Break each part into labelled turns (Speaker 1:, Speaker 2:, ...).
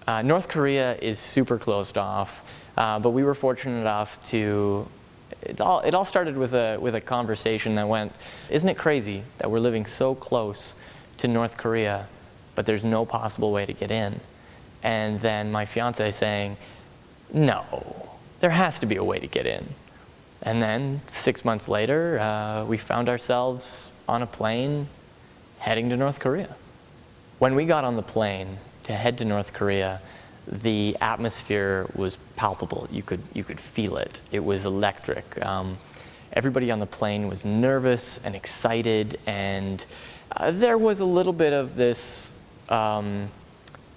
Speaker 1: North Korea is super closed off, but we were fortunate enough to, it all started with a conversation that went, isn't it crazy that we're living so close to North Korea, but there's no possible way to get in? And then my fiance saying, no, there has to be a way to get in. And then 6 months later, we found ourselves on a plane heading to North Korea. When we got on the plane to head to North Korea, the atmosphere was palpable. You could feel it. It was electric. Everybody on the plane was nervous and excited, and there was a little bit of this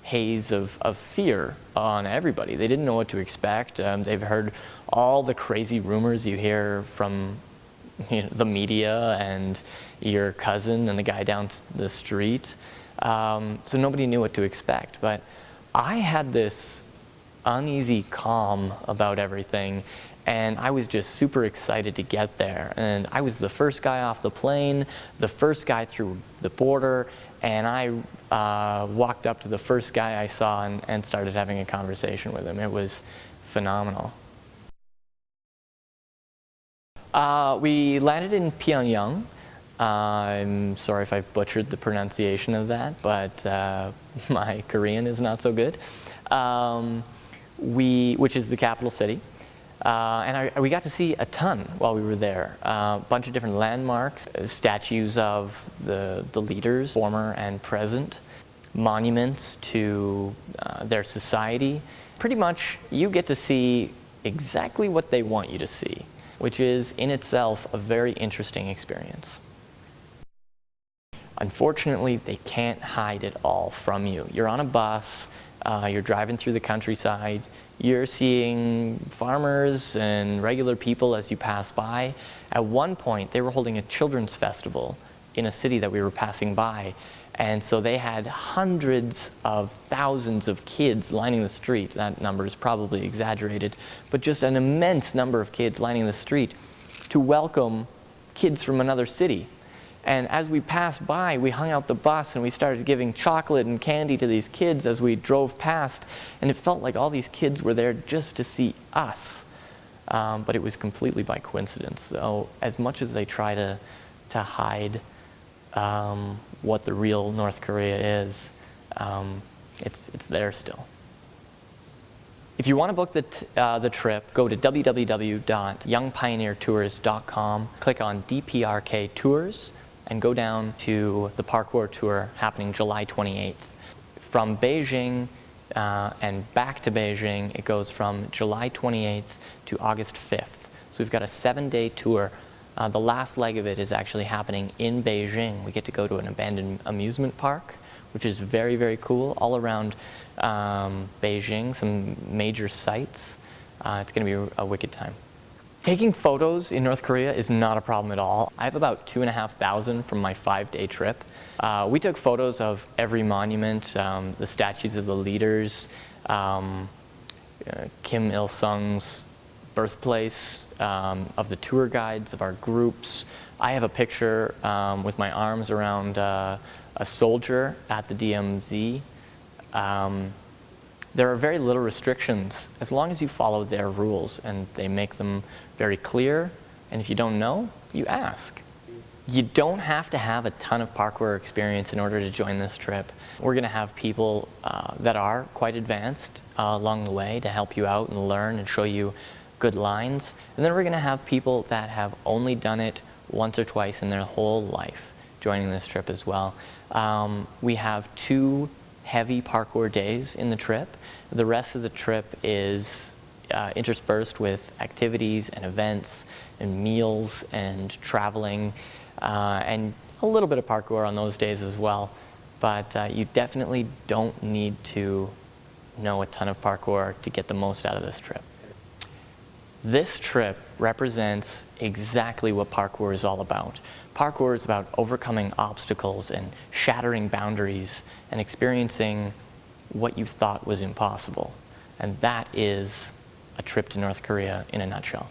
Speaker 1: haze of fear on everybody. They didn't know what to expect. They've heard all the crazy rumors you hear from the media and your cousin and the guy down the street. So nobody knew what to expect. But I had this uneasy calm about everything, and I was just super excited to get there. And I was the first guy off the plane, the first guy through the border, and I walked up to the first guy I saw and started having a conversation with him. It was phenomenal. We landed in Pyongyang. I'm sorry if I butchered the pronunciation of that, but my Korean is not so good. Which is the capital city. And we got to see a ton while we were there. A bunch of different landmarks, statues of the leaders, former and present, monuments to their society. Pretty much, you get to see exactly what they want you to see, which is in itself a very interesting experience. Unfortunately, they can't hide it all from you. You're on a bus, you're driving through the countryside, you're seeing farmers and regular people as you pass by. At one point, they were holding a children's festival in a city that we were passing by. And so they had hundreds of thousands of kids lining the street. That number is probably exaggerated, but just an immense number of kids lining the street to welcome kids from another city. And as we passed by, we hung out the bus and we started giving chocolate and candy to these kids as we drove past. And it felt like all these kids were there just to see us. But it was completely by coincidence. So as much as they try to hide what the real North Korea is, it's there still. If you want to book the trip, go to www.youngpioneertours.com, click on DPRK Tours, and go down to the parkour tour happening July 28th. From Beijing and back to Beijing, it goes from July 28th to August 5th. So we've got a 7-day tour. The last leg of it is actually happening in Beijing. We get to go to an abandoned amusement park, which is very, very cool, all around Beijing, some major sites. It's going to be a wicked time. Taking photos in North Korea is not a problem at all. I have about 2,500 from my 5-day trip. We took photos of every monument, the statues of the leaders, Kim Il-sung's birthplace, of the tour guides, of our groups. I have a picture with my arms around a soldier at the DMZ. There are very little restrictions as long as you follow their rules, and they make them very clear, and if you don't know, you ask. You don't have to have a ton of parkour experience in order to join this trip. We're going to have people that are quite advanced along the way to help you out and learn and show you good lines, and then we're going to have people that have only done it once or twice in their whole life joining this trip as well. We have 2 heavy parkour days in the trip. The rest of the trip is interspersed with activities and events and meals and traveling and a little bit of parkour on those days as well. But you definitely don't need to know a ton of parkour to get the most out of this trip. This trip represents exactly what parkour is all about. Parkour is about overcoming obstacles and shattering boundaries and experiencing what you thought was impossible. And that is a trip to North Korea in a nutshell.